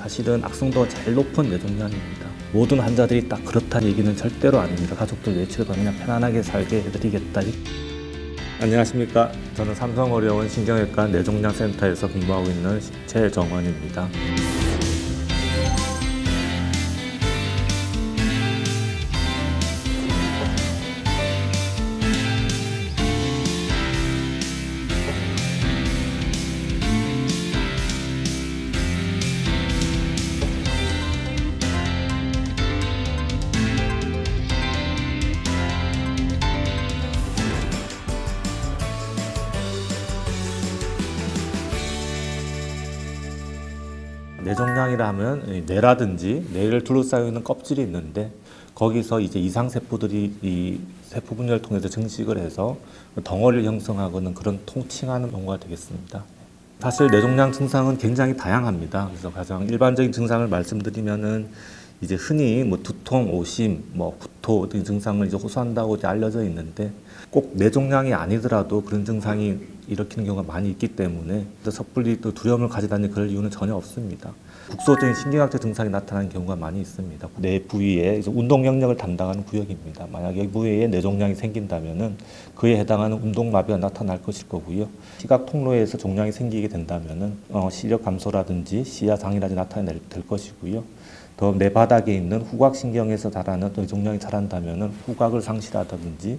사실은 악성도가 제일 높은 뇌종양입니다. 모든 환자들이 딱 그렇다는 얘기는 절대로 아닙니다. 가족들 외출해도 그냥 편안하게 살게 해드리겠다. 안녕하십니까. 저는 삼성의료원 신경외과 뇌종양센터에서 근무하고 있는 최정원입니다. 뇌종양이라 하면 뇌라든지 뇌를 둘러싸고 있는 껍질이 있는데 거기서 이제 이상세포들이 이 세포 분열을 통해서 증식을 해서 덩어리를 형성하고는 그런 통칭하는 경우가 되겠습니다. 사실 뇌종양 증상은 굉장히 다양합니다. 그래서 가장 일반적인 증상을 말씀드리면은 이제 흔히 두통, 오심, 구토 등 증상을 이제 호소한다고 이제 알려져 있는데 꼭 뇌종양이 아니더라도 그런 증상이 일으키는 경우가 많이 있기 때문에 섣불리 또 두려움을 가지다니 그럴 이유는 전혀 없습니다. 국소적인 신경학적 증상이 나타나는 경우가 많이 있습니다. 뇌 부위에 운동 영역을 담당하는 구역입니다. 만약에 이 부위에 뇌종양이 생긴다면은 그에 해당하는 운동마비가 나타날 것일 거고요. 시각 통로에서 종양이 생기게 된다면은 시력 감소라든지 시야 장애라든지 나타낼 것이고요. 더 뇌 바닥에 있는 후각신경에서 자라는 뇌종양이 자란다면은 후각을 상실하다든지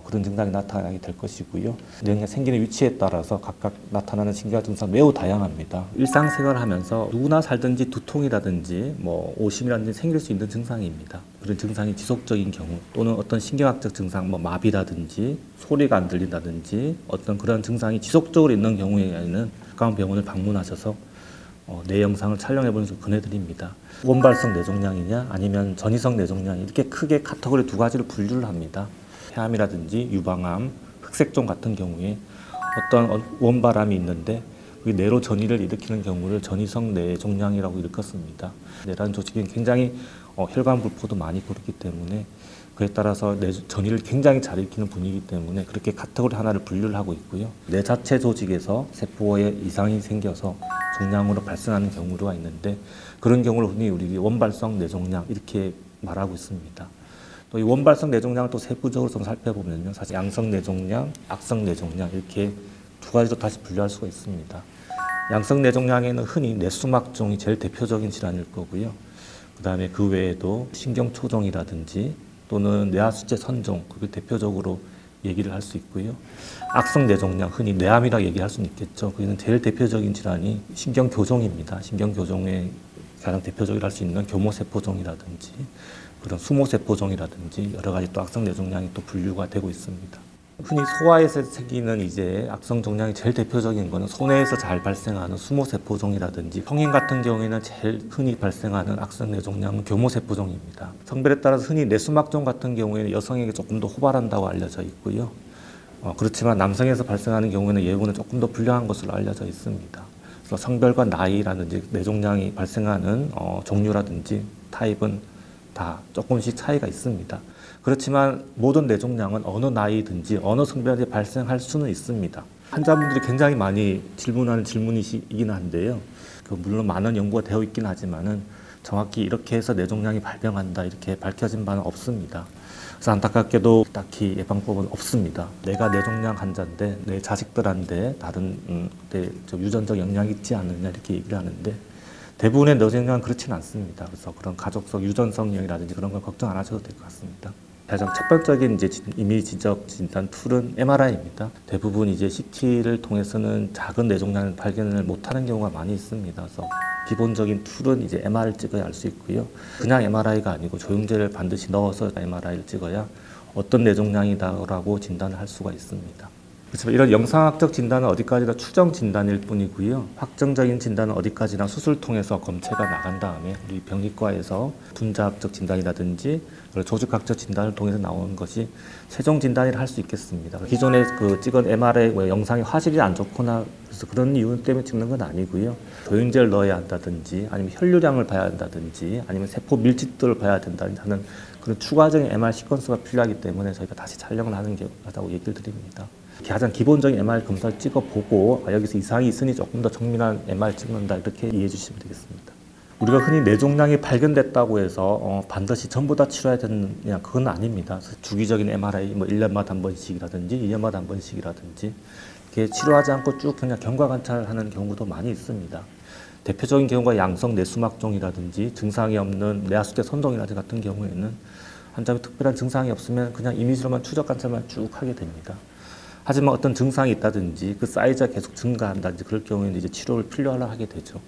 그런 증상이 나타나게 될 것이고요. 뇌종양 생기는 위치에 따라서 각각 나타나는 신경학 증상 매우 다양합니다. 일상생활을 하면서 누구나 살든지 두통이라든지 오심이라든지 생길 수 있는 증상입니다. 그런 증상이 지속적인 경우 또는 어떤 신경학적 증상, 마비라든지 소리가 안 들린다든지 어떤 그런 증상이 지속적으로 있는 경우에는 가까운 병원을 방문하셔서 뇌 영상을 촬영해보는 것을 권해드립니다. 원발성 뇌종양이냐 아니면 전이성 뇌종양 이렇게 크게 카테고리 두 가지로 분류를 합니다. 폐암이라든지 유방암, 흑색종 같은 경우에 어떤 원발암이 있는데 그게 뇌로 전이를 일으키는 경우를 전이성 뇌종양이라고 일컫습니다. 뇌라는 조직은 굉장히 혈관 불포도 많이 그렇기 때문에 그에 따라서 뇌 전이를 굉장히 잘 일으키는 분이기 때문에 그렇게 카테고리 하나를 분류를 하고 있고요. 뇌 자체 조직에서 세포에 이상이 생겨서 종양으로 발생하는 경우가 있는데 그런 경우를 흔히 우리 원발성 뇌종양 이렇게 말하고 있습니다. 또 이 원발성 뇌종양을 또 세부적으로 좀 살펴보면요. 사실 양성 뇌종양, 악성 뇌종양 이렇게 두 가지로 다시 분류할 수가 있습니다. 양성 뇌종양에는 흔히 뇌수막종이 제일 대표적인 질환일 거고요. 그 다음에 그 외에도 신경초종이라든지 또는 뇌하수체 선종, 그걸 대표적으로 얘기를 할 수 있고요. 악성 뇌종양, 흔히 뇌암이라고 얘기할 수는 있겠죠. 그는 제일 대표적인 질환이 신경교종입니다. 신경교종의 가장 대표적이라 할 수 있는 교모세포종이라든지 그런 수모세포종이라든지 여러 가지 또 악성 뇌종양이 또 분류가 되고 있습니다. 흔히 소아에서 생기는 이제 악성 종양이 제일 대표적인 거는 소뇌에서 잘 발생하는 수모세포종이라든지 성인 같은 경우에는 제일 흔히 발생하는 악성 뇌종양은 교모세포종입니다. 성별에 따라서 흔히 뇌수막종 같은 경우에는 여성에게 조금 더 호발한다고 알려져 있고요. 그렇지만 남성에서 발생하는 경우에는 예후는 조금 더 불량한 것으로 알려져 있습니다. 그래서 성별과 나이라든지 뇌종양이 발생하는 종류라든지 타입은 다 조금씩 차이가 있습니다. 그렇지만 모든 뇌종양은 어느 나이든지 어느 성별에 발생할 수는 있습니다. 환자분들이 굉장히 많이 질문하는 질문이긴 한데요. 물론 많은 연구가 되어 있긴 하지만은 정확히 이렇게 해서 뇌종양이 발병한다 이렇게 밝혀진 바는 없습니다. 그래서 안타깝게도 딱히 예방법은 없습니다. 내가 뇌종양 환자인데 내 자식들한테 다른 유전적 영향이 있지 않느냐 이렇게 얘기를 하는데 대부분의 뇌종양은 그렇지는 않습니다. 그래서 그런 가족성 유전성형이라든지 그런 걸 걱정 안 하셔도 될 것 같습니다. 가장 첫 번째적인 임의지적 진단 툴은 MRI입니다. 대부분 이제 CT를 통해서는 작은 뇌종양을 발견을 못하는 경우가 많이 있습니다. 그래서 기본적인 툴은 이제 MRI를 찍어야 알 수 있고요. 그냥 MRI가 아니고 조영제를 반드시 넣어서 MRI를 찍어야 어떤 뇌종양이다라고 진단을 할 수가 있습니다. 그렇지만 이런 영상학적 진단은 어디까지나 추정 진단일 뿐이고요. 확정적인 진단은 어디까지나 수술을 통해서 검체가 나간 다음에 우리 병리과에서 분자학적 진단이라든지 조직학적 진단을 통해서 나오는 것이 최종 진단이라 할 수 있겠습니다. 기존에 찍은 MRI 영상이 화질이 안 좋거나 그래서 그런 이유 때문에 찍는 건 아니고요. 조영제를 넣어야 한다든지 아니면 혈류량을 봐야 한다든지 아니면 세포 밀집도를 봐야 된다든지 하는 그런 추가적인 MR 시퀀스가 필요하기 때문에 저희가 다시 촬영을 하는 게 맞다고 얘기를 드립니다. 가장 기본적인 MR 검사를 찍어보고 여기서 이상이 있으니 조금 더 정밀한 MR 찍는다 이렇게 이해해 주시면 되겠습니다. 우리가 흔히 뇌종양이 발견됐다고 해서 반드시 전부 다 치료해야 되느냐, 그건 아닙니다. 주기적인 MRI 뭐 1년마다 한 번씩이라든지 2년마다 한 번씩이라든지 이렇게 치료하지 않고 쭉 그냥 경과 관찰하는 경우도 많이 있습니다. 대표적인 경우가 양성 뇌수막종이라든지 증상이 없는 뇌하수대 선동이라든지 같은 경우에는 환자가 특별한 증상이 없으면 그냥 이미지로만 추적 관찰만 쭉 하게 됩니다. 하지만 어떤 증상이 있다든지 그 사이즈가 계속 증가한다든지 그럴 경우에는 이제 치료를 필요하려 하게 되죠.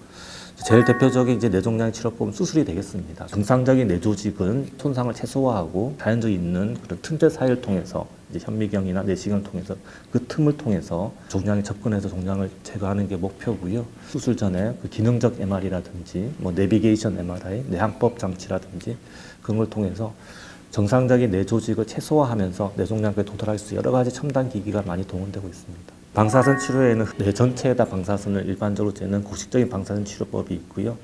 제일 대표적인 이제 뇌종양 치료법은 수술이 되겠습니다. 정상적인 뇌 조직은 손상을 최소화하고 자연적인 있는 그런 틈새 사이를 통해서 이제 현미경이나 내시경을 통해서 그 틈을 통해서 종양에 접근해서 종양을 제거하는 게 목표고요. 수술 전에 그 기능적 MR이라든지 뭐 내비게이션 MRI, 뇌항법 장치라든지 그런 걸 통해서 정상적인 뇌 조직을 최소화하면서 뇌종양에 도달할 수 있는 여러 가지 첨단 기기가 많이 동원되고 있습니다. 방사선 치료에는 뇌 전체에다 방사선을 일반적으로 쬐는 공식적인 방사선 치료법이 있고요.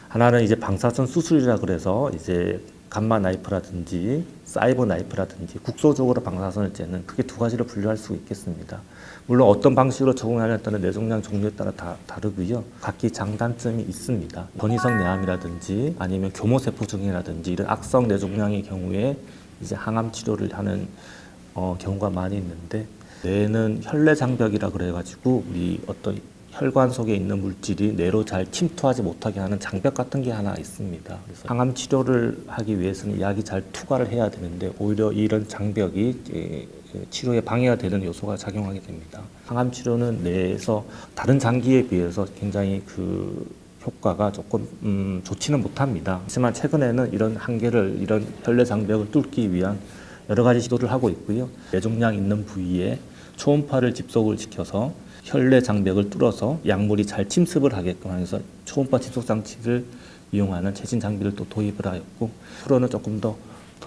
하나는 이제 방사선 수술이라 그래서 이제 감마 나이프라든지 사이버 나이프라든지 국소적으로 방사선을 쬐는 크게 두 가지로 분류할 수 있겠습니다. 물론 어떤 방식으로 적응하냐에 따라 뇌종양 종류에 따라 다 다르고요. 각기 장단점이 있습니다. 전이성 뇌암이라든지 아니면 교모세포증이라든지 이런 악성 뇌종양의 경우에 이제 항암 치료를 하는 경우가 많이 있는데, 뇌는 혈내 장벽이라 그래가지고 우리 어떤 혈관 속에 있는 물질이 뇌로 잘 침투하지 못하게 하는 장벽 같은 게 하나 있습니다. 그래서 항암 치료를 하기 위해서는 약이 잘 투과를 해야 되는데 오히려 이런 장벽이 치료에 방해가 되는 요소가 작용하게 됩니다. 항암 치료는 뇌에서 다른 장기에 비해서 굉장히 그 효과가 조금 좋지는 못합니다. 하지만 최근에는 이런 한계를, 이런 혈내 장벽을 뚫기 위한 여러 가지 시도를 하고 있고요. 뇌종양 있는 부위에 초음파를 집속을 시켜서 혈내 장벽을 뚫어서 약물이 잘 침습을 하게끔 해서 초음파 집속 장치를 이용하는 최신 장비를 또 도입을 하였고, 앞으로는 조금 더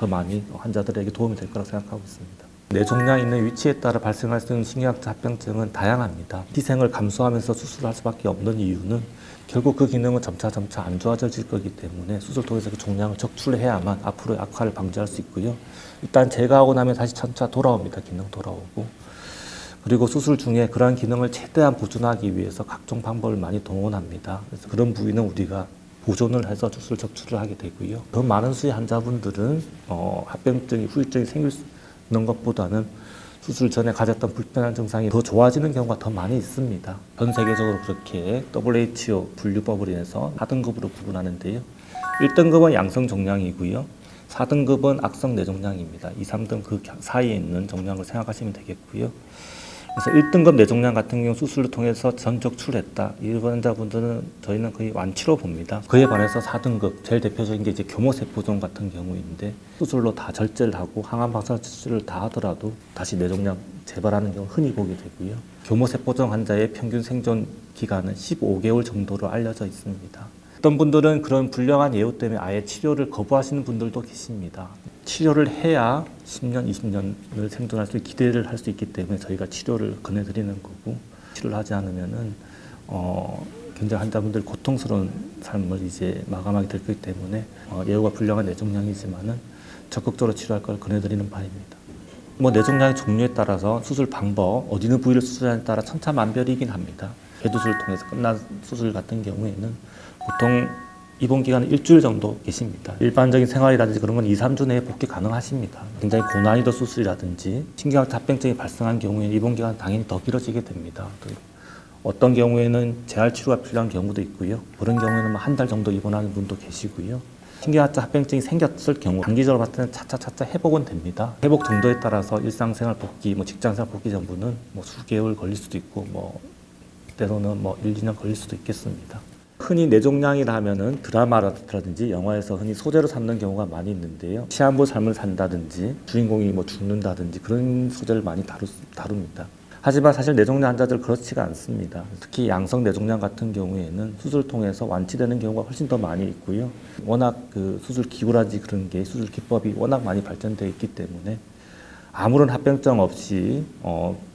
많이 환자들에게 도움이 될 거라고 생각하고 있습니다. 뇌종양 있는 위치에 따라 발생할 수 있는 신경학적 합병증은 다양합니다. 희생을 감수하면서 수술을 할 수밖에 없는 이유는 결국 그 기능은 점차 안 좋아질 거기 때문에 수술 통해서 그 종양을 적출해야만 앞으로 악화를 방지할 수 있고요. 일단 제거하고 나면 다시 점차 돌아옵니다. 기능 돌아오고. 그리고 수술 중에 그러한 기능을 최대한 보존하기 위해서 각종 방법을 많이 동원합니다. 그래서 그런 부위는 우리가 보존을 해서 수술 적출을 하게 되고요. 더 많은 수의 환자분들은 합병증이, 후유증이 생길 수 있는 것보다는 수술 전에 가졌던 불편한 증상이 더 좋아지는 경우가 더 많이 있습니다. 전 세계적으로 그렇게 WHO 분류법을 인해서 4등급으로 구분하는데요. 1등급은 양성 종양이고요. 4등급은 악성 뇌종양입니다. 2, 3등 그 사이에 있는 종양을 생각하시면 되겠고요. 그래서 1등급 뇌종양 같은 경우 수술을 통해서 전적출했다. 이 환자분들은 저희는 거의 완치로 봅니다. 그에 반해서 4등급, 제일 대표적인 게 이제 교모세포종 같은 경우인데 수술로 다 절제를 하고 항암 방사선 치료를 다 하더라도 다시 뇌종양 재발하는 경우 흔히 보게 되고요. 교모세포종 환자의 평균 생존 기간은 15개월 정도로 알려져 있습니다. 어떤 분들은 그런 불량한 예후 때문에 아예 치료를 거부하시는 분들도 계십니다. 치료를 해야 10년, 20년을 생존할 수 기대를 할 수 있기 때문에 저희가 치료를 권해드리는 거고, 치료를 하지 않으면은 굉장히 환자분들 고통스러운 삶을 이제 마감하게 될 거기 때문에 예후가 불량한 뇌종양이지만은 적극적으로 치료할 걸 권해드리는 바입니다. 뭐 뇌종양의 종류에 따라서 수술 방법, 어디 있는 부위를 수술하냐에 따라 천차만별이긴 합니다. 궤도술을 통해서 끝난 수술 같은 경우에는 보통 입원 기간은 일주일 정도 계십니다. 일반적인 생활이라든지 그런 건 2, 3주 내에 복귀 가능하십니다. 굉장히 고난이도 수술이라든지 신경학적 합병증이 발생한 경우에 입원 기간은 당연히 더 길어지게 됩니다. 어떤 경우에는 재활 치료가 필요한 경우도 있고요. 그런 경우에는 한 달 정도 입원하는 분도 계시고요. 신경학적 합병증이 생겼을 경우 단기적으로 봤을 때는 차차 회복은 됩니다. 회복 정도에 따라서 일상생활 복귀, 직장생활 복귀 전부는 수개월 걸릴 수도 있고 때로는 1, 2년 걸릴 수도 있겠습니다. 흔히 뇌종양이라 하면은 드라마라든지 영화에서 흔히 소재로 삼는 경우가 많이 있는데요. 시한부 삶을 산다든지 주인공이 죽는다든지 그런 소재를 많이 다룹니다. 하지만 사실 뇌종양 환자들 그렇지가 않습니다. 특히 양성 뇌종양 같은 경우에는 수술을 통해서 완치되는 경우가 훨씬 더 많이 있고요. 워낙 그 수술 기구라든지 그런 게 수술 기법이 워낙 많이 발전되어 있기 때문에 아무런 합병증 없이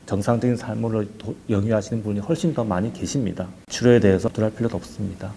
정상적인 삶을 영위하시는 분이 훨씬 더 많이 계십니다. 치료에 대해서 두려울 필요도 없습니다.